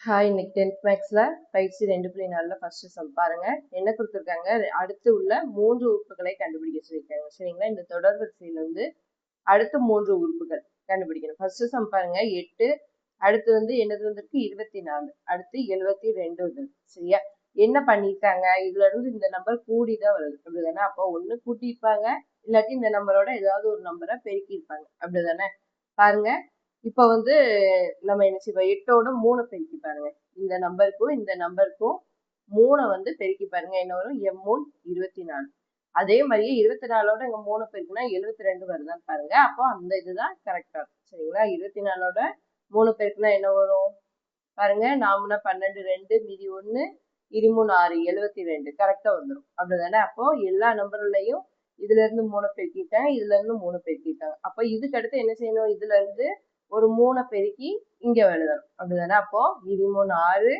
Hi, இன்னைக்கு 10th மேக்ஸ்ல பயிற்சி 2.4 ஃபர்ஸ்ட் சம் பாருங்க. என்ன கொடுத்துருக்காங்க, அடுத்து உள்ள 3 உறுப்புகளை கண்டுபிடிக்க சொல்லியிருக்காங்க. சரிங்களா, இந்த தொடர் வரிசையில வந்து அடுத்து 3 உறுப்புகள் கண்டுபிடிக்கணும். ஃபர்ஸ்ட் சம் பாருங்க, 8. அடுத்து வந்து என்னது வந்திருக்கு 24. அடுத்து 72 வந்து சரியா. என்ன பண்ணிருக்காங்க, இதுல இருந்து இந்த நம்பர் கூடிதான் வருது அப்படிதானே. அப்போ ஒண்ணு கூட்டியிருப்பாங்க, இல்லாட்டி இந்த நம்பரோட ஏதாவது ஒரு நம்பரை பெருக்கியிருப்பாங்க அப்படிதானே. பாருங்க, இப்ப வந்து நம்ம என்ன செய்வோம், 8ஓட 3 பெருக்கி பாருங்க. இந்த நம்பருக்கும் 3 வந்து பெருக்கி பாருங்க. என்ன வரும், M3 24. அதே மாதிரியே 24ஓட இங்க 3 பெருக்குனா 72 வருதான்னு பாருங்க. அப்போ அந்த இதுதான் கரெக்டா இருக்கும். சரிங்களா, 24ஓட 3 பெருக்குனா என்ன வரும் பாருங்க. 4 12 2 மீதி 1 23 6 72 கரெக்டா வந்துடும் அப்படிதானே. அப்போ எல்லா நம்பர்லையும் இதுல இருந்து 3 பெருக்கிட்டாங்க, இதுல இருந்து 3 பெருக்கிட்டாங்க. அப்போ இதுக்கு அடுத்து என்ன செய்யணும், இதுல இருந்து ஒரு 3 பெருக்கி இங்க எழுதணும் அப்படிதானே. அப்போ 23 6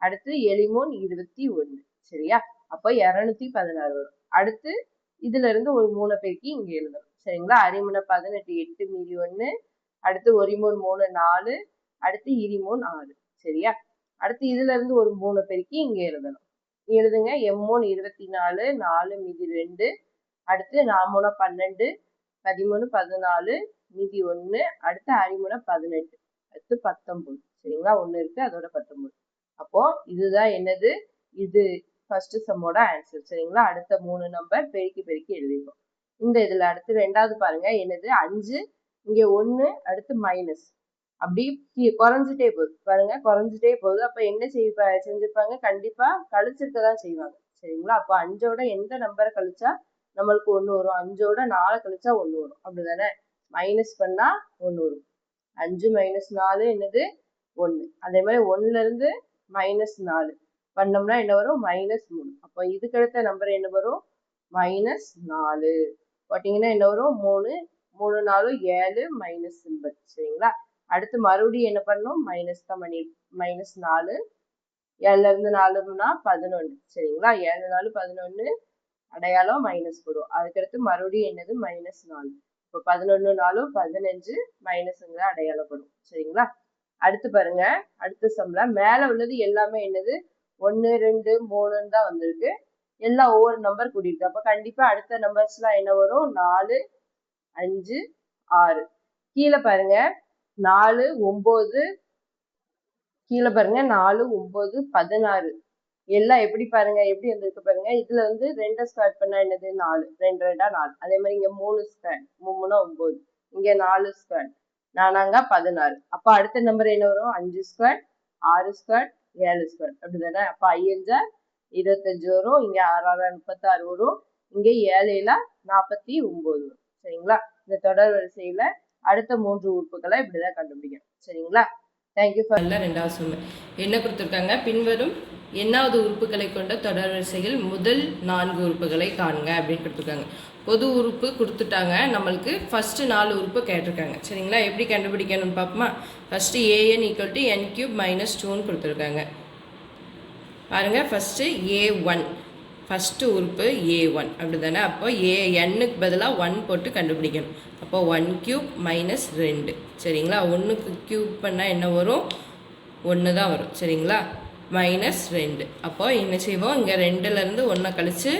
அடுத்து 73 21 சரியா. அப்போ 216 வரும். அடுத்து இதுல இருந்து ஒரு 3 பெருக்கி இங்க எழுதணும். சரிங்களா, 63 18 8 மீதி 1 அடுத்து 13 3 4 அடுத்து 23 6 சரியா. அடுத்து இதுல இருந்து ஒரு 3 பெருக்கி இங்க எழுதணும். எழுதுங்க. M3 24 4 மீதி 2 அடுத்து 4 12 13 14 மீதி 1 அடுத்து 63 18 அடுத்து 19 சரிங்களா. 1 இருக்கு, அதோட 19. அப்போ இதுதான் என்னது, இது ஃபர்ஸ்ட் சம்மோட ஆன்சர். சரிங்களா, அடுத்த 3 நம்பர் பெருக்கி பெருக்கி எழுதிப்போம். இந்த இதுல அடுத்து ரெண்டாவது பாருங்க, என்னது 5 இங்க 1 அடுத்து மைனஸ் அப்படி குறைஞ்சிட்டே போகுது பாருங்க, குறைஞ்சிட்டே போகுது. அப்ப என்ன செஞ்சிருப்பாங்க, கண்டிப்பா கழிச்சிருக்கதான் செய்வாங்க. சரிங்களா, அப்ப 5ஓட எந்த நம்பரை கழிச்சா நம்மளுக்கு 1 வரும், 5ஓட 4 கழிச்சா 1 வரும் அப்படிதானே. மைனஸ் பண்ணா 1 வரும். 5 மைனஸ் 4 என்னது 1. அதே மாதிரி 1ல இருந்து மைனஸ் 4 பண்ணோம்னா என்ன வரும், மைனஸ் 3. அப்போ இதுக்கு அடுத்த நம்பர் என்ன வரும், மைனஸ் 4 போட்டீங்கன்னா என்ன வரும், 3 3 4 7 மைனஸ் சிம்பல். சரிங்களா, அடுத்து மறுபடியும் என்ன பண்ணணும், மைனஸ் தான் பண்ணி மைனஸ் 4 7ல இருந்து 4னா 11 சரிங்களா. 7 4 11 அடையாளம் மைனஸ் போடும். அதுக்கடுத்து மறுபடியும் என்னது மைனஸ் 4. இப்போ 11 4 15 மைனஸ்ங்கிற அடையாளப்படும். சரிங்களா, அடுத்து பாருங்க, அடுத்த சம்ல மேல உள்ளது எல்லாமே என்னது 1 2 3 தான் வந்திருக்கு. எல்லாம் ஒவ்வொரு நம்பர் கூட்டியிருக்கு. அப்ப கண்டிப்பா அடுத்த நம்பர்ஸ் எல்லாம் என்ன வரும், 4 5 6. கீழே பாருங்க 4 9 கீழே பாருங்க 4 9 16 எல்லாம் எப்படி பாருங்க, எப்படி வந்திருக்கு பாருங்க. இதுல வந்து 2 ஸ்கொயர் பண்ணா என்னது 4 2 2 4. அதே மாதிரி இங்க 3 ஸ்கொயர் 3 9 இங்க 4 ஸ்கொயர் 4 16. அப்ப அடுத்த நம்பர் என்ன வரும், 5 ஸ்கொயர் 6 ஸ்கொயர் 7 ஸ்கொயர் அப்படிதானே. அப்ப 5 25 வரும், இங்க 6 36 வரும், இங்க 7 49 வரும். சரிங்களா, இந்த தொடர் வரிசையில அடுத்த 3 உறுப்புகளை இப்படிதான் கண்டுபிடிக்கணும். சரிங்களா, தேங்க்யூ ஃபார். ரெண்டாவது சொன்ன என்ன கொடுத்துருக்காங்க, பின்வரும் எண்ணாவது உறுப்புகளை கொண்ட தொடர் வரிசையில் முதல் 4 உறுப்புகளை காணுங்க அப்படின்னு கொடுத்துருக்காங்க. பொது உறுப்பு கொடுத்துட்டாங்க, நம்மளுக்கு ஃபஸ்ட்டு 4 உறுப்பு கேட்டிருக்காங்க. சரிங்களா, எப்படி கண்டுபிடிக்கணும்னு பார்ப்போமா. ஃபஸ்ட்டு an = n³ - 2ன்னு கொடுத்துருக்காங்க பாருங்கள். ஃபஸ்ட்டு a1 ஃபஸ்ட்டு உறுப்பு a1 அப்படி தானே. அப்போ nக்கு பதிலாக 1 போட்டு கண்டுபிடிக்கணும். அப்போ 1³ - 2 சரிங்களா. 1க்கு க்யூப் பண்ணால் என்ன வரும், 1 தான் வரும். சரிங்களா, -2. அப்போ என்ன செய்வோம், இங்கே 2லேருந்து 1 கழித்து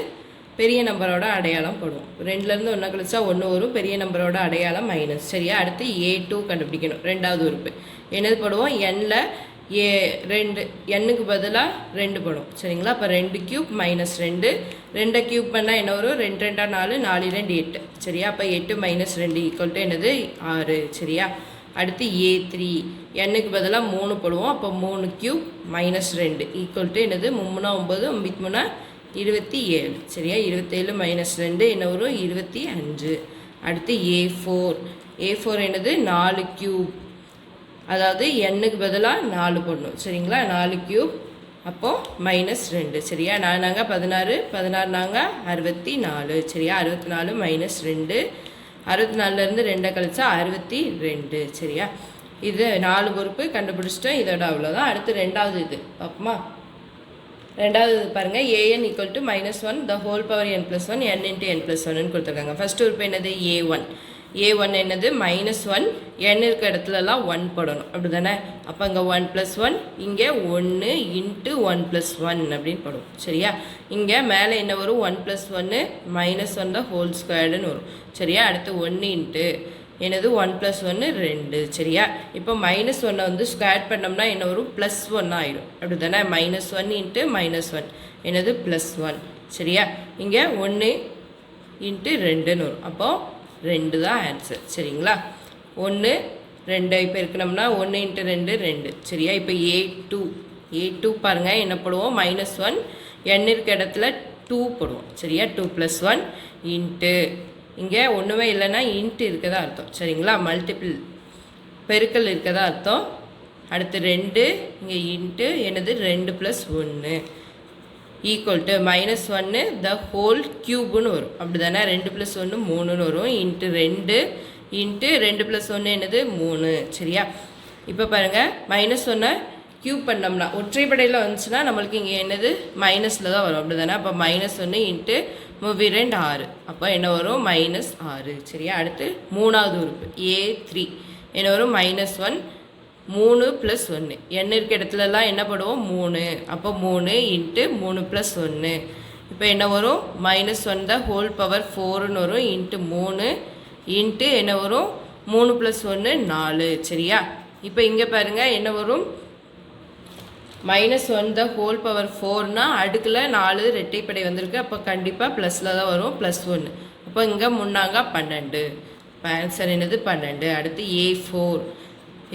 பெரிய நம்பரோட அடையாளம் போடுவோம். 2லேருந்து 1 கழிச்சா 1 வரும், பெரிய நம்பரோட அடையாளம் மைனஸ். சரியா, அடுத்து a2 கண்டுபிடிக்கணும், ரெண்டாவது உறுப்பு. என்னது போடுவோம், n-ல a2 n-க்கு பதிலாக 2 போடும். சரிங்களா, அப்போ 2³ - 2 2 க்யூப் பண்ணால் என்ன வரும், 2 2 4 4 2 8 சரியா. அப்போ 8 - 2 = என்னது 6 சரியா. அடுத்து a3 n-க்கு பதிலாக 3 போடுவோம். அப்போ 3³ - 2 = என்னது 3 9 9 27 சரியா. 27 - 2 என்ன வரும், 25. அடுத்து a4 என்னது 4³ அதாவது n-க்கு பதிலாக 4 போடணும். சரிங்களா, 4³ அப்போது -2 சரியா. நாங்கள் 16 16 64 சரியா. 64 - 2 64லேருந்து 2 கழிச்சா 62 சரியா. இது 4 உறுப்பு கண்டுபிடிச்சிட்டோம். இதோட அவ்வளோதான். அடுத்து ரெண்டாவது இது பார்ப்போமா. ரெண்டாவது பாருங்கள், an = -1 the whole power n+1 n × n+1ன்னு கொடுத்துருக்காங்க. ஃபஸ்ட் உறுப்பு என்னது a1. a1 என்னது -1, n இருக்க இடத்துலலாம் 1 போடணும் அப்படி தானே. அப்போ இங்கே 1 + 1, இங்கே 1 × 1 + 1 அப்படின்னு போடுவோம் சரியா. இங்கே மேலே என்ன வரும், 1 + 1 -1 தான் ஹோல் ஸ்கொயர்டுன்னு வரும் சரியா. அடுத்து 1 இன்ட்டு என்னது 1 + 1 2 சரியா. இப்போ -1 வந்து ஸ்கொயர் பண்ணோம்னா என்ன வரும், +1 ஆயிடும் அப்படி தானே. -1 × -1 என்னது +1 சரியா. இங்கே 1 × 2ன்னு வரும். அப்போது 2 தான் ஆன்சர் சரிங்களா. 1 2 இப்போ இருக்கணும்னா 1 × 2 2 சரியா. இப்போ A2 பாருங்கள் என்ன போடுவோம், -1 n இருக்க இடத்துல 2 போடுவோம் சரியா. 2 + 1 இன்ட்டு இங்கே ஒன்றுமே இல்லைன்னா இன்ட்டு இருக்கதா அர்த்தம் சரிங்களா. மல்டிபிள் பெருக்கல் இருக்கதா அர்த்தம். அடுத்து 2 இங்கே இன்ட்டு என்னது 2 + 1 ஈக்குவல் டு -1 த ஹோல் க்யூப்னு வரும் அப்படி தானே. 2 + 1 3ன்னு வரும். இன்ட்டு 2 இன்ட்டு 2 + 1 என்னது 3 சரியா. இப்போ பாருங்கள் -1 க்யூப் பண்ணோம்னா ஒற்றைப்படையில் வந்துச்சுன்னா நம்மளுக்கு இங்கே என்னது மைனஸில் தான் வரும் அப்படி தானே. அப்போ -1 இன்ட்டு 3 6 அப்போ என்ன வரும், -6 சரியா. அடுத்து மூணாவது உறுப்பு A3 என்ன வரும், -1 3 + 1 n இருக்க இடத்துலலாம் என்ன பண்ணுவோம் 3. அப்போ 3 × 3 + 1 இப்போ என்ன வரும், -1 தான் ஹோல் பவர் 4ன்னு வரும். இன்ட்டு 3 இன்ட்டு என்ன வரும், 3 + 1 4 சரியா. இப்போ இங்கே பாருங்கள் என்ன வரும், -1 த ஹோல் பவர் 4னா அடுக்கில் 4 ரெட்டைப்படை வந்திருக்கு. அப்போ கண்டிப்பாக ப்ளஸில் தான் வரும், +1. அப்போ இங்கே முன்னாங்க 12. இப்போ ஆன்சர் என்னது 12. அடுத்து A4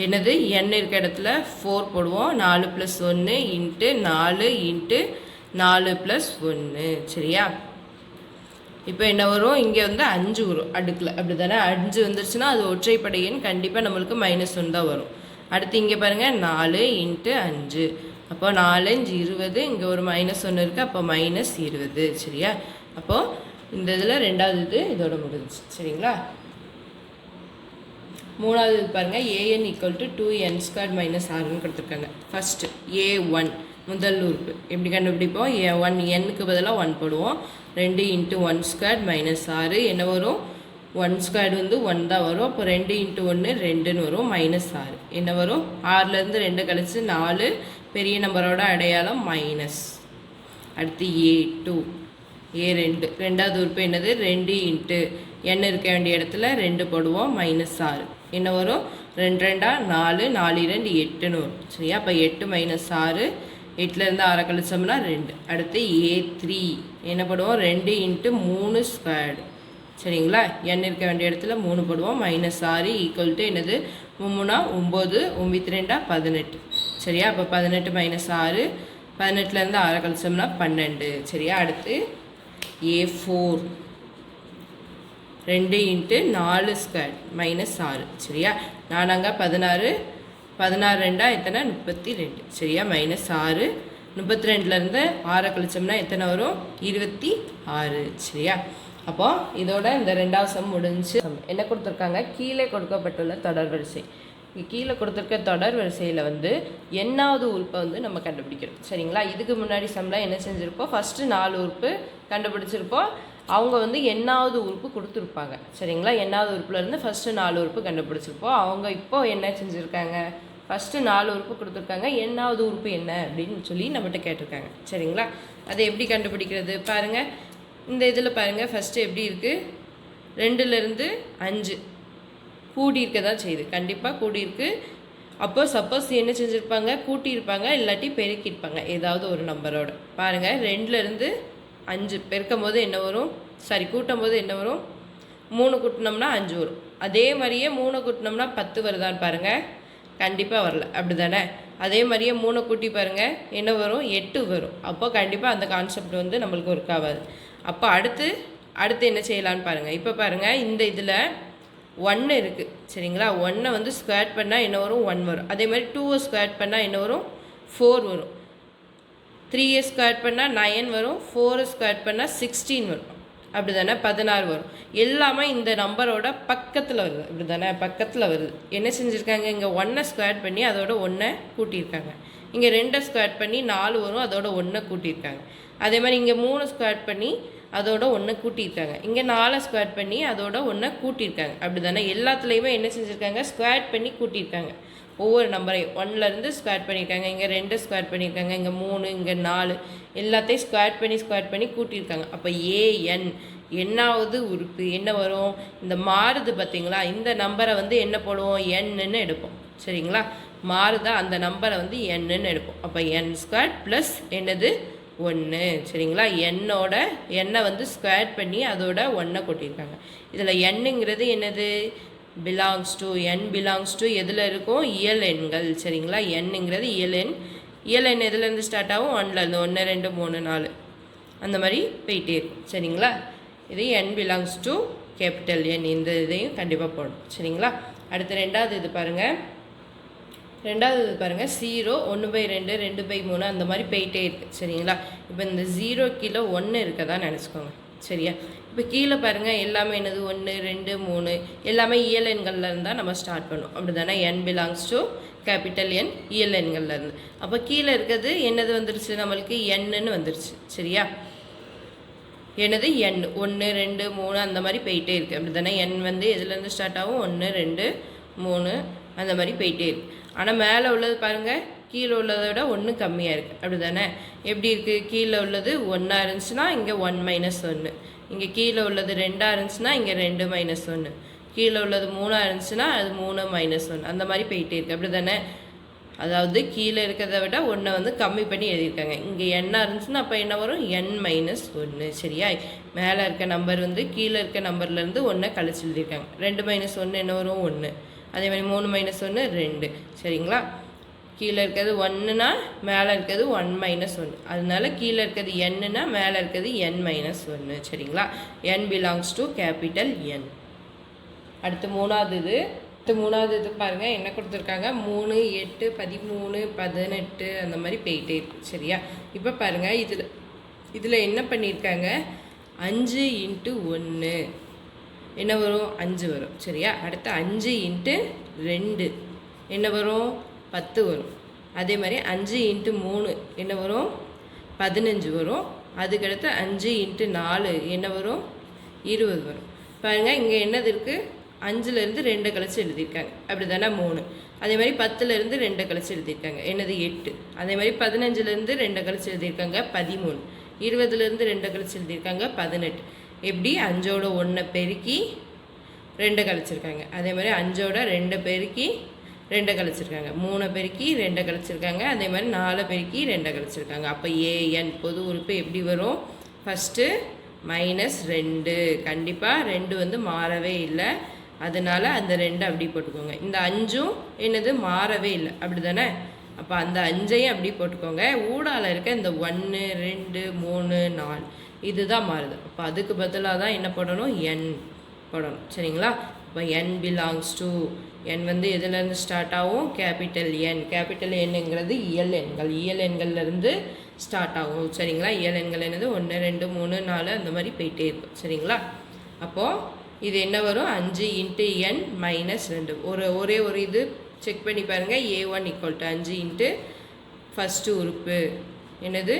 என்னது n இருக்க இடத்துல 4 போடுவோம். 4 + 1 இன்ட்டு 4 இன்ட்டு 4 + 1 சரியா. இப்போ என்ன வரும், இங்கே வந்து 5 வரும் அடுக்கில் அப்படி தானே. 5 வந்துருச்சுன்னா அது ஒற்றைப்படையின் கண்டிப்பாக நம்மளுக்கு -1 தான் வரும். அடுத்து இங்கே பாருங்கள் 4 இன்ட்டு 5 அப்போ 4 × 20 இங்கே ஒரு -1 இருக்குது அப்போ -20 சரியா. அப்போது இந்த இதில் ரெண்டாவது இதோட முடிஞ்சிச்சு சரிங்களா. மூணாவது பாருங்கள் an = 2n² - 6ன்னு கொடுத்துருக்காங்க. ஃபஸ்ட்டு A1 முதல் உறுப்பு எப்படி கண்டுபிடிப்போம், A1 n-க்கு பதிலாக 1 போடுவோம். 2 × 1² - 6 என்ன வரும், 1² வந்து 1 தான் வரும். அப்போ 2 × 1 2ன்னு வரும். -6 என்ன வரும், 6லேருந்து 2 கழிச்சு 4 பெரிய நம்பரோட அடையாளம் மைனஸ். அடுத்து A2 ரெண்டாவது உறுப்பு என்னது, 2 இன்ட்டு n இருக்க வேண்டிய இடத்துல 2 போடுவோம். -6 என்ன வரும், 2 2 4 4 2 8ன்னு வரும் சரியா. அப்போ 8 - 6 8லேருந்து 6 கழிச்சோம்னா 2. அடுத்து A3 என்ன போடுவோம், 2 × 3² சரிங்களா. n இருக்க வேண்டிய இடத்துல 3 போடுவோம். -6 ஈக்குவல் டு என்னது, 3 9 9 18 சரியா. அப்போ 18 - 6 18லேருந்து 6 கழிச்சோம்னா 12 சரியா. அடுத்து A4 2 × 4² - 6 சரியா. 4 16 16 2 எத்தனை 32 சரியா. -6 32லேருந்து 6 கழிச்சோம்னா எத்தனை வரும், 26 சரியா. அப்போது இதோட இந்த ரெண்டாவது சம் முடிஞ்சு. என்ன கொடுத்துருக்காங்க, கீழே கொடுக்கப்பட்டுள்ள தொடர் வரிசை. கீழே கொடுத்துருக்க தொடர் வரிசையில் வந்து என்னாவது உறுப்பை வந்து நம்ம கண்டுபிடிக்கிறோம் சரிங்களா. இதுக்கு முன்னாடி சம்மில் என்ன செஞ்சுருப்போம், ஃபஸ்ட்டு 4 உறுப்பு கண்டுபிடிச்சிருப்போம். அவங்க வந்து என்னாவது உறுப்பு கொடுத்துருப்பாங்க சரிங்களா. என்னாவது உறுப்புலேருந்து ஃபஸ்ட்டு 4 உறுப்பு கண்டுபிடிச்சிருப்போம். அவங்க இப்போது என்ன செஞ்சுருக்காங்க, ஃபஸ்ட்டு 4 உறுப்பு கொடுத்துருக்காங்க, என்னாவது உறுப்பு என்ன அப்படின்னு சொல்லி நம்மகிட்ட கேட்டிருக்காங்க சரிங்களா. அதை எப்படி கண்டுபிடிக்கிறது பாருங்கள். இந்த இதில் பாருங்கள் ஃபஸ்ட்டு எப்படி இருக்குது, 2லேருந்து 5 கூடியிருக்க தான் செய்யுது, கண்டிப்பாக கூடியிருக்கு. அப்போ சப்போஸ் என்ன செஞ்சுருப்பாங்க, கூட்டியிருப்பாங்க இல்லாட்டி பெருக்கியிருப்பாங்க ஏதாவது ஒரு நம்பரோட. பாருங்கள் 2லேருந்து 5 பெருக்கும் போது என்ன வரும், கூட்டும் போது என்ன வரும், 3 கூட்டினோம்னா 5 வரும். அதே மாதிரியே 3 கூட்டினோம்னா 10 வருதான்னு பாருங்கள், கண்டிப்பாக வரல அப்படி தானே. அதே மாதிரியே 3 கூட்டி பாருங்கள் என்ன வரும், 8 வரும். அப்போ கண்டிப்பாக அந்த கான்செப்ட் வந்து நம்மளுக்கு ஒர்க் ஆகாது. அப்போ அடுத்து என்ன செய்யலான்னு பாருங்கள். இப்போ பாருங்கள் இந்த இதில் 1 இருக்குது சரிங்களா. 1 வந்து ஸ்கொயர் பண்ணால் என்ன வரும், 1 வரும். அதே மாதிரி 2 ஸ்கொயர் பண்ணால் என்ன வரும், 4 வரும். 3 ஸ்கொயர் பண்ணால் 9 வரும். 4 ஸ்கொயர் பண்ணால் 16 வரும் அப்படி தானே, 16 வரும். எல்லாமே இந்த நம்பரோட பக்கத்தில் வருது அப்படி தானே, பக்கத்தில் வருது. என்ன செஞ்சுருக்காங்க, இங்கே 1 ஸ்கொயர் பண்ணி அதோட 1 கூட்டியிருக்காங்க. இங்கே 2 ஸ்கொயர் பண்ணி 4 வரும், அதோட 1 கூட்டியிருக்காங்க. அதே மாதிரி இங்கே 3 ஸ்கொயர் பண்ணி அதோட 1 கூட்டியிருக்காங்க. இங்கே 4 ஸ்கொயர் பண்ணி அதோட 1 கூட்டியிருக்காங்க. அப்படி தானே எல்லாத்துலேயுமே என்ன செஞ்சுருக்காங்க, ஸ்கொயர் பண்ணி கூட்டியிருக்காங்க. ஒவ்வொரு நம்பரையும் 1லேருந்து ஸ்கொயர் பண்ணியிருக்காங்க. இங்கே 2 ஸ்கொயர் பண்ணியிருக்காங்க, இங்கே 3, இங்கே 4 எல்லாத்தையும் ஸ்கொயர் பண்ணி கூட்டியிருக்காங்க. அப்போ ஏஎன் என்னாவது உறுப்பு என்ன வரும், இந்த மாறுது பார்த்தீங்களா, இந்த நம்பரை வந்து என்ன போடுவோம், என்னு எடுப்போம். சரிங்களா, மாறுதா அந்த நம்பரை வந்து என்னு எடுப்போம். அப்போ என் ஸ்கொயர் ப்ளஸ் என்னது 1. சரிங்களா, எண்ணை வந்து ஸ்கொயர் பண்ணி அதோட 1 கொட்டியிருக்காங்க. இதில் எண்ணுங்கிறது என்னது, belongs to, N belongs to எதில் இருக்கும், இயல் எண்கள். சரிங்களா, எண்ணுங்கிறது இயல் எண். இயல் எண் எதுலேருந்து ஸ்டார்ட் ஆகும், 1லேருந்து 1 2 3 4 அந்த மாதிரி போயிட்டே இருக்கும். சரிங்களா, இது என் பிலாங்ஸ் டு கேபிட்டல் என், இந்த இதையும் கண்டிப்பாக போடணும். சரிங்களா, அடுத்து ரெண்டாவது இது பாருங்கள். 0 1/2 2/3 அந்த மாதிரி போயிட்டே இருக்குது. சரிங்களா, இப்போ இந்த 0 கீழே 1 இருக்கதா நினச்சிக்கோங்க. சரியா, இப்போ கீழே பாருங்கள் எல்லாமே என்னது 1 2 3 எல்லாமே இயல் எண்களில் இருந்தால் நம்ம ஸ்டார்ட் பண்ணோம். அப்படி தானே, என் பிலாங்ஸ் டு கேபிட்டல் என் இயல் எண்கள்லேருந்து. அப்போ கீழே இருக்கிறது என்னது வந்துருச்சு, நம்மளுக்கு எண்ணுன்னு வந்துருச்சு. சரியா, என்னது எண் 1 2 3 அந்த மாதிரி போயிட்டே இருக்குது. அப்படி தானே, எண் வந்து எதுலேருந்து ஸ்டார்ட் ஆகும், 1 2 3 அந்த மாதிரி போயிட்டே இருக்குது. ஆனால் மேலே உள்ளது பாருங்கள், கீழே உள்ளதை விட 1 கம்மியாக இருக்குது. அப்படி தானே, எப்படி இருக்குது, கீழே உள்ளது 1 இருந்துச்சுன்னா இங்கே 1 - 1, இங்கே கீழே உள்ளது 2 இருந்துச்சுன்னா இங்கே 2 - 1, கீழே உள்ளது 3 இருந்துச்சுன்னா அது 3 - 1 அந்த மாதிரி போயிட்டே இருக்குது. அப்படி தானே, அதாவது கீழே இருக்கிறத விட 1 வந்து கம்மி பண்ணி எழுதியிருக்காங்க. இங்கே எண்ணாக இருந்துச்சுன்னா அப்போ என்ன வரும், n - 1. சரியா, மேலே இருக்க நம்பர் வந்து கீழே இருக்க நம்பர்லேருந்து 1 கழிச்சு எழுதியிருக்காங்க. 2 - 1 என்ன வரும், 1. அதே மாதிரி 3 - 1 2. சரிங்களா, கீழே இருக்கிறது 1னா மேலே இருக்கிறது 1 - 1, அதனால கீழே இருக்கிறது என்னன்னா மேலே இருக்கிறது n - 1. சரிங்களா, n பிலாங்ஸ் டு கேபிட்டல் என். அடுத்து மூணாவது இது பாருங்கள், என்ன கொடுத்துருக்காங்க, 3 8 13 18 அந்த மாதிரி போயிட்டே இருக்குது. சரியா, இப்போ பாருங்கள் இதில் என்ன பண்ணியிருக்காங்க, 5 × 1 என்ன வரும், 5 வரும். சரியா, அடுத்து 5 × 2 என்ன வரும், 10 வரும். அதே மாதிரி 5 × 3 என்ன வரும், 15 வரும். அதுக்கடுத்து 5 × 4 என்ன வரும், 20 வரும். பாருங்கள் இங்கே என்னது இருக்குது, 5லேருந்து 2 கழிச்சு எழுதியிருக்காங்க. அப்படி தானே 3. அதே மாதிரி 10லேருந்து 2 கழிச்சு எழுதியிருக்காங்க, என்னது 8. அதே மாதிரி 15லேருந்து 2 கழிச்சு எழுதியிருக்காங்க 13. 20லேருந்து 2 கழிச்சு எழுதியிருக்காங்க 18. எப்படி, 5ஓட 1 பெருக்கி 2 கழிச்சிருக்காங்க. அதே மாதிரி 5ஓட 2 பெருக்கி 2 கழிச்சிருக்காங்க. 3 பெருக்கி 2 கழிச்சிருக்காங்க. அதே மாதிரி 4 பெருக்கி 2 கழிச்சிருக்காங்க. அப்போ ஏஎன் பொது உறுப்பு எப்படி வரும், ஃபஸ்ட்டு -2. கண்டிப்பாக 2 வந்து மாறவே இல்லை, அதனால அந்த 2 அப்படி போட்டுக்கோங்க. இந்த 5ம் என்னது மாறவே இல்லை, அப்படி தானே, அப்போ அந்த 5ஐயும் அப்படி போட்டுக்கோங்க. ஊடால இருக்க இந்த 1 2 3 4 இதுதான் மாறுது. அப்போ அதுக்கு பதிலாக தான் என்ன போடணும், n போடணும். சரிங்களா, இப்போ n பிலாங்ஸ் டு, n வந்து எதுலேருந்து ஸ்டார்ட் ஆகும், கேபிட்டல் என். கேபிட்டல் என்னங்கிறது இயல் எண்கள், இயல் எண்கள்லேருந்து ஸ்டார்ட் ஆகும். சரிங்களா, இயல் எண்கள் என்னது 1 2 3 4 அந்த மாதிரி போயிட்டே இருக்கும். சரிங்களா, அப்போது இது என்ன வரும், 5 × n - 2. ஒரே ஒரு இது செக் பண்ணி பாருங்கள், a1 = 5 × ஃபஸ்ட்டு உறுப்பு என்னது,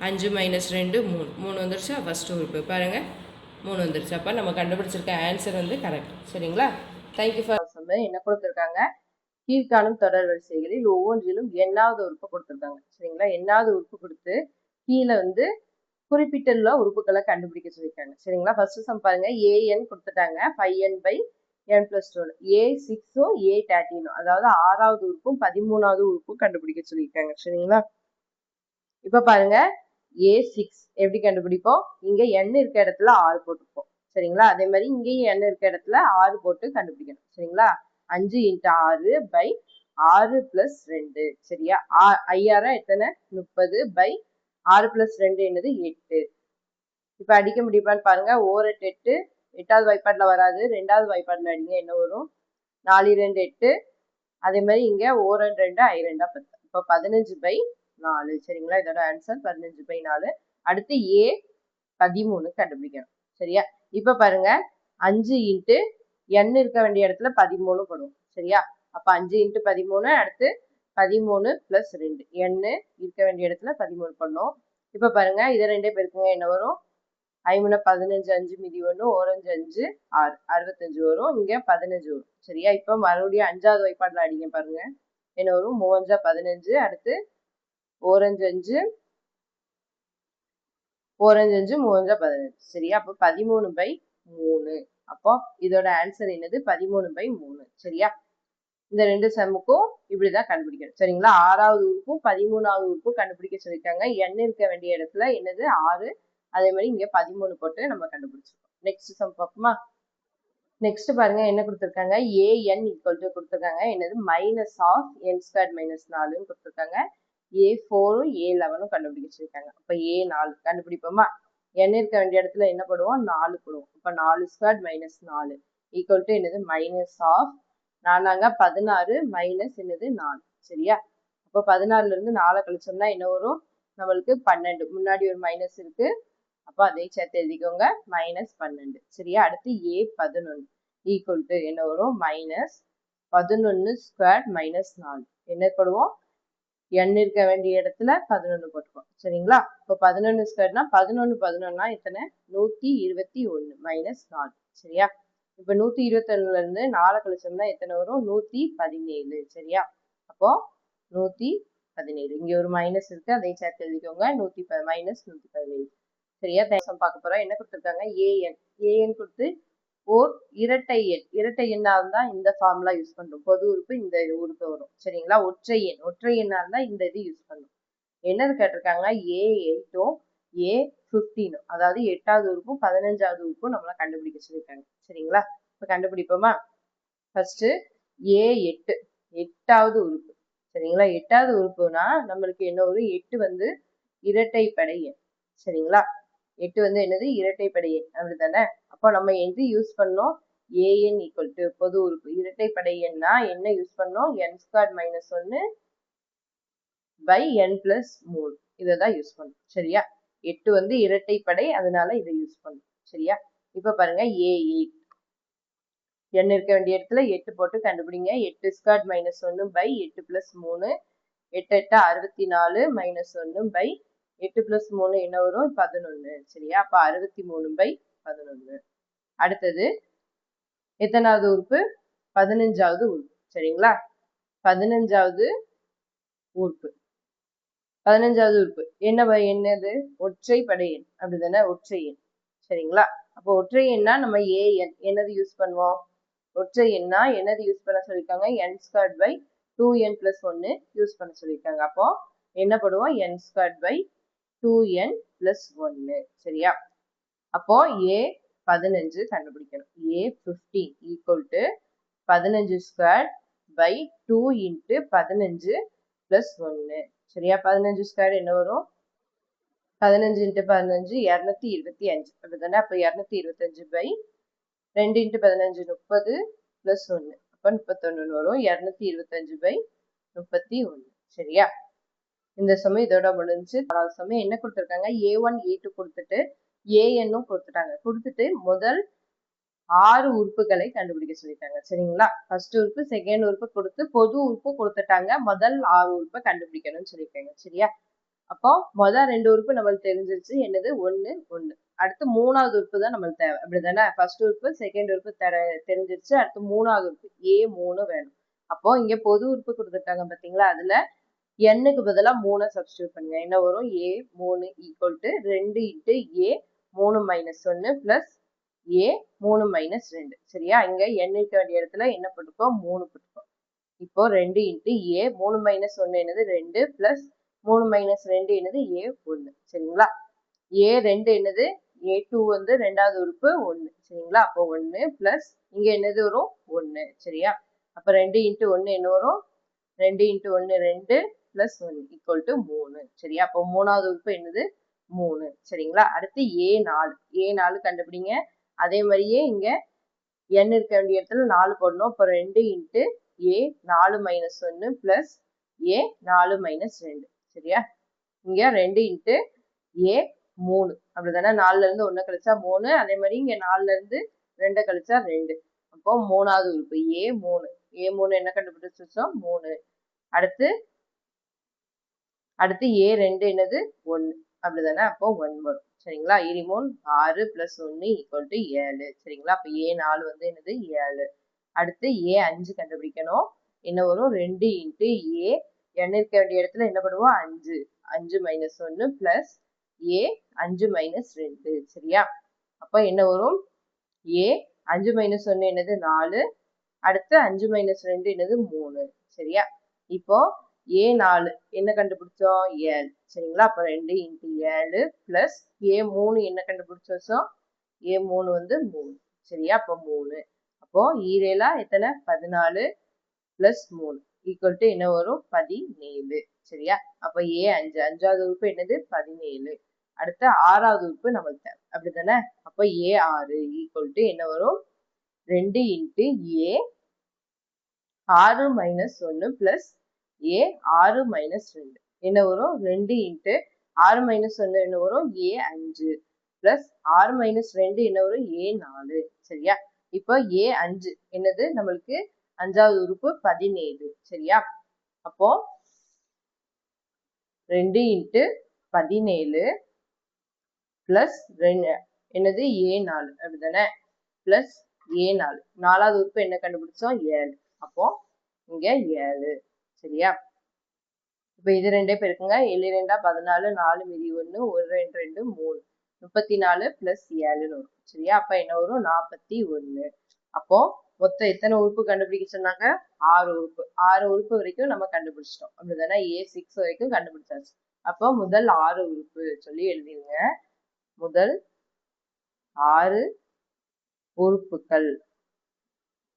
5 - 2 3 வந்துருச்சா, ஃபஸ்ட்டு உறுப்பு பாருங்கள் 3 வந்துருச்சு. அப்போ நம்ம கண்டுபிடிச்சிருக்க ஆன்சர் வந்து கரெக்ட். சரிங்களா, தேங்க்யூ ஃபார். என்ன கொடுத்துருக்காங்க, கீழ்காணும் தொடர் வரிசைகளில் ஒவ்வொன்றிலும் எண்ணாவது உறுப்பு கொடுத்துருக்காங்க. சரிங்களா, எண்ணாவது உறுப்பு கொடுத்து கீழே வந்து குறிப்பிட்டுள்ள உறுப்புகளை கண்டுபிடிக்க சொல்லியிருக்காங்க. சரிங்களா, ஃபர்ஸ்ட் சம் பாருங்க, ஏஎன் கொடுத்துட்டாங்க 5n/n + 2, A6ம் A13, அதாவது 6வது உறுப்பும் 13வது உறுப்பும் கண்டுபிடிக்க சொல்லியிருக்காங்க. சரிங்களா, இப்ப பாருங்க A6 எப்படி கண்டுபிடிப்போம், இங்க n இருக்க இடத்துல 6 போட்டுப்போம். சரிங்களா, அதே மாதிரி இங்கேயும் n இருக்க இடத்துல 6 போட்டு கண்டுபிடிக்கணும். சரிங்களா, 5 × 6/6 + 2. சரியா, 5 எத்தனை, 30/6 + 2 என்னது 8. இப்ப அடிக்க முடியுமான்னு பாருங்க, 1 8 8வது வாய்ப்பாடுல வராது, 2வது வாய்ப்பாடுல அடிங்க, என்ன வரும், 4 2 8. அதே மாதிரி இங்க 1 2 I 2 10. இப்போ 15/4. சரிங்களா, இதோட ஆன்சர் 15/4. அடுத்து A13 கண்டுபிடிக்கணும். சரியா, இப்ப பாருங்க 5 × n இருக்க வேண்டிய இடத்துல 13 போடுவோம். சரியா, அப்ப 5 × 13, அடுத்து 13 + 2, n இருக்க வேண்டிய இடத்துல 13 பண்ணோம். இப்ப பாருங்க இதை 2 பெருக்குங்க, என்ன வரும், 5 15 5 மீதி 1 ஓரஞ்சு 5 6 65 வரும். இங்க 15 வரும். சரியா? இப்போ மறுபடியும் 5வது வாய்ப்பாடுல அடிங்க பாருங்க. என்ன வரும்? 3 15. அடுத்து ஓரஞ்சு 5 ஓரஞ்சு 5 3 15. சரியா? அப்போ 13/3. அப்போ இதோட ஆன்சர் என்னது? 13/3. சரியா? இந்த ரெண்டு சம்முக்கும் இப்படிதான் கண்டுபிடிக்கணும். சரிங்களா? 6வது உறுப்பும் 13வது உறுப்பும் கண்டுபிடிக்க சொல்லியிருக்காங்க. n இருக்க வேண்டிய இடத்துல என்னது? 6. அதே மாதிரி இங்க 13 போட்டு நம்ம கண்டுபிடிச்சிருக்கோம். நெக்ஸ்ட் சம் பார்ப்போமா? நெக்ஸ்ட் பாருங்க என்ன கொடுத்துருக்காங்க? an ஈக்குவல் டு கொடுத்துருக்காங்க. என்னது? Minus of n square minus 4ன்னு கொடுத்துருக்காங்க. a4ம் a11ம் கண்டுபிடிக்க சொல்லியிருக்காங்க. அப்ப a4 கண்டுபிடிப்போமா? n இருக்க வேண்டிய இடத்துல என்ன போடுவோம்? 4 போடுவோம். அப்ப 4 ஸ்கொயர் மைனஸ் 4 ஈக்குவல் டு என்னது? மைனஸ் ஆஃப் 4 16 மைனஸ் என்னது? 4. சரியா? அப்போ 16ல இருந்து 4 கழிச்சோம்னா என்ன வரும்? நம்மளுக்கு 12. முன்னாடி ஒரு மைனஸ் இருக்கு. அப்போ அதையும் சேர்த்து எழுதிக்கோங்க. மைனஸ் 12. சரியா? அடுத்து a11 ஈக்குவல் டு என்ன வரும்? Minus 11 square minus 4. என்ன போடுவோம்? n இருக்க வேண்டிய இடத்துல 11 போட்டுக்கோம். சரிங்களா? இப்போ 11 ஸ்கொயர்னா 11 எத்தனை? 121 மைனஸ் 4. சரியா? இப்ப 121ல இருந்து 4 கழிச்சோம்னா எத்தனை வரும்? 117. சரியா? அப்போ 117. இங்க ஒரு மைனஸ் இருக்கு. அதையும் சேர்த்து எழுதிக்கோங்க. மைனஸ் 117. சரியா? பார்க்க போறோம். என்ன கொடுத்துருக்காங்க? an கொடுத்து ஓர் இரட்டை எண். இரட்டை எண்ணா இருந்தா இந்த ஃபார்முலா யூஸ் பண்றோம். பொது உறுப்பு இந்த உறுப்பு வரும். சரிங்களா? ஒற்றை எண்ணா இருந்தா இந்த இது யூஸ் பண்ணும். என்னது கேட்டிருக்காங்க? a8ம் a15. அதாவது 8வது உறுப்பும் 15வது உறுப்பும் நம்மள கண்டுபிடிக்க சொல்லியிருக்காங்க. சரிங்களா? இப்ப கண்டுபிடிப்போமா? ஃபர்ஸ்ட் a8 8வது உறுப்பு. சரிங்களா? 8வது உறுப்புனா நம்மளுக்கு என்ன வரும்? 8 வந்து இரட்டைப்படை எண். சரிங்களா? 8 வந்து என்னது? இரட்டைப்படை எண். அப்படிதானே? அப்போ நம்ம எது யூஸ் பண்ணோம்? an ஈக்குவல் டு பொது உறுப்பு இரட்டைப்படை எண்ணா என்ன யூஸ் பண்ணோம்? n square minus 1 by n plus 3. இதைதான் யூஸ் பண்ணும். சரியா? 8 வந்து இரட்டைப்படை, அதனால இதை யூஸ் பண்ணும். சரியா? இப்ப பாருங்க a8 n இருக்க வேண்டிய இடத்துல 8 போட்டு கண்டுபிடிங்க. 8 square minus 1 by 8 plus 3. 8 8 64 minus 1 by 8 plus 3 என்ன வரும்? 11. சரியா? அப்ப 63/11. அடுத்தது எத்தனாவது உறுப்பு? 15வது உறுப்பு. சரிங்களா? 15வது உறுப்பு 15வது உறுப்பு என்னது? ஒற்றைப்படை எண். அப்படிதானே? ஒற்றை எண். சரிங்களா? அப்போ ஒற்றை எண்ணா நம்ம an என்னது யூஸ் பண்ணுவோம்? ஒற்றை எண்ணா என்னது யூஸ் பண்ண சொல்லியிருக்காங்க? n square by 2n plus 1 use பண்ண சொல்லியிருக்காங்க. அப்போ என்ன பண்ணுவோம்? n square by 2n plus 1. சரியா? அப்போ a15 கண்டுபிடிக்கணும். a15 equal to 15 square by 2 into 15 plus 1. சரியா? 15 ஸ்கொயர் என்ன வரும்? 15 இன்ட்டு 15 225. அப்படிதானே? அப்போ 225 பை 2 இன்ட்டு 15 30 பிளஸ் 1. அப்போ 31 வரும். 225 பை 31. சரியா? இந்த சமயம் இதோட முடிஞ்சு. சமயம் என்ன கொடுத்துருக்காங்க? a1 a2 கொடுத்துட்டு an கொடுத்துட்டாங்க. கொடுத்துட்டு முதல் 6 உறுப்புகளை கண்டுபிடிக்க சொல்லிட்டாங்க. சரிங்களா? ஃபர்ஸ்ட் உறுப்பு செகண்ட் உறுப்பு கொடுத்து பொது உறுப்பு கொடுத்துட்டாங்க. முதல் 6 உறுப்பை கண்டுபிடிக்கணும்னு சொல்லியிருக்காங்க. சரியா? அப்போ முதல் 2 உறுப்பு நம்மளுக்கு தெரிஞ்சிருச்சு. என்னது? 1 1. அடுத்து 3வது உறுப்பு தான் நம்மளுக்கு தேவை. அப்படிதானே? ஃபர்ஸ்ட் உறுப்பு செகண்ட் உறுப்பு தெரிஞ்சிருச்சு. அடுத்து 3வது உறுப்பு a3 வேணும். அப்போ இங்க பொது உறுப்பு கொடுத்துட்டாங்க பாத்தீங்களா? அதுல n-க்கு பதிலா 3 சப்ஸ்டியூட் பண்ணுங்க. என்ன வரும்? a3 equal to 2 into a3 minus 1 plus a3 minus 2. சரியா? இங்க n இருக்க வேண்டிய இடத்துல என்ன போட்டுக்கோ? 3 போட்டுக்கோ. இப்போ 2 இன்ட்டு a3 மைனஸ் 1 என்னது? 2 பிளஸ் 3 மைனஸ் 2 என்னது? a1. சரிங்களா? a2 என்னது? a2 வந்து 2வது உறுப்பு 1. சரிங்களா? அப்போ 1 பிளஸ் இங்க என்னது வரும்? 1. சரியா? அப்ப 2 இன்ட்டு 1 என்ன வரும்? 2 இன்ட்டு 1 2 பிளஸ் 1 ஈக்குவல் டு 3. சரியா? அப்போ 3வது உறுப்பு என்னது? 3. சரிங்களா? அடுத்து a4 கண்டுபிடிங்க. அதே மாதிரியே இங்க n இருக்க வேண்டிய இடத்துல 4 போடணும். அப்போ 2 into a4 minus 1 plus a4 minus 2. சரியா? இங்க 2 இன்ட்டு a3. அப்படிதானே? 4ல இருந்து 1 கழிச்சா 3. அதே மாதிரி இங்க 4ல இருந்து 2 கழிச்சா 2. அப்போ 3வது உறுப்பு a3 என்ன கண்டுபிடிச்சு வச்சோம்? 3. அடுத்து a2 என்னது? 1. அப்படிதானே? அப்போ 1 வரும். சரிங்களா. 6 + 1 = 7 சரிங்களா. அப்ப A4 வந்து என்னது 7. அடுத்து A5 கண்டுபிடிக்கணும். என்ன வரும் 2 × A n இருக்க வேண்டிய இடத்துல என்ன பண்ணுவோம் 5 5 - 1 + A 5 - 2 சரியா. அப்ப என்ன வரும் A 5 - 1 என்னது 4. அடுத்து 5 - 2 என்னது 3 சரியா. இப்போ A4 என்ன கண்டுபிடிச்சோம் 7 சரிங்களா. அப்ப 2 × 7 + A3 என்ன கண்டுபிடிச்சோம் A3 வந்து 3 சரியா. அப்போ 3 அப்போ ஈரேலா எத்தனை 14 + 3 = என்ன வரும் 17 சரியா. அப்ப A5 5வது உறுப்பு என்னது 17. அடுத்து 6வது உறுப்பு நம்மளுக்கு அப்படித்தானே. அப்ப A6 = என்ன வரும் 2 × A 6 - 1 + A 6 - 2 என்ன வரும் 2 × 6 - 1 என்ன வரும் A5 + 6 - 2 என்ன வரும் A4 சரியா. இப்போ A5 என்னது நம்மளுக்கு 5வது உறுப்பு 17 சரியா. அப்போ 2 × 17 + என்னது A4 அப்படிதானே + A4 4வது உறுப்பு என்ன கண்டுபிடிச்சோம் 7. அப்போ இங்க 7 சரியா. இப்ப இது ரெண்டே பெருக்குங்க 7 2 14 4 மீதி 1 1 2 2 3 34 + 7 வரும் சரியா. அப்ப என்ன வரும் 41. அப்போ மொத்தம் எத்தனை உறுப்பு கண்டுபிடிக்க சொன்னாங்க 6 உறுப்பு 6 உறுப்பு வரைக்கும் நம்ம கண்டுபிடிச்சிட்டோம் அப்படிதானே. A6 வரைக்கும் கண்டுபிடிச்சாச்சு. அப்போ முதல் 6 உறுப்பு சொல்லி எழுதிருங்க. முதல் 6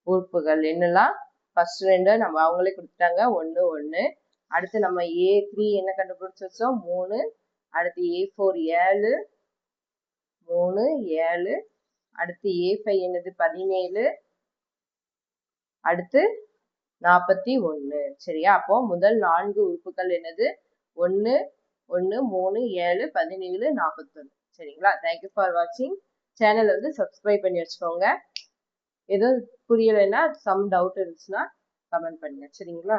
உறுப்புகள் என்னெல்லாம் ஃபர்ஸ்ட் 2 நம்ம அவங்களே கொடுத்துட்டாங்க 1 1. அடுத்து நம்ம A3 என்ன கண்டுபிடிச்சு வச்சோம் 3. அடுத்து A4 7 3 7. அடுத்து A5 என்னது 17. அடுத்து 41 சரியா. அப்போ முதல் 4 உறுப்புகள் என்னது 1 1 3 7 17 41 சரிங்களா. தேங்க்யூ ஃபார் வாட்சிங். சேனல் வந்து சப்ஸ்கிரைப் பண்ணி வச்சுக்கோங்க. எதுவும் புரியலைன்னா சம் டவுட் இருந்துச்சுன்னா கமெண்ட் பண்ணுங்க சரிங்களா.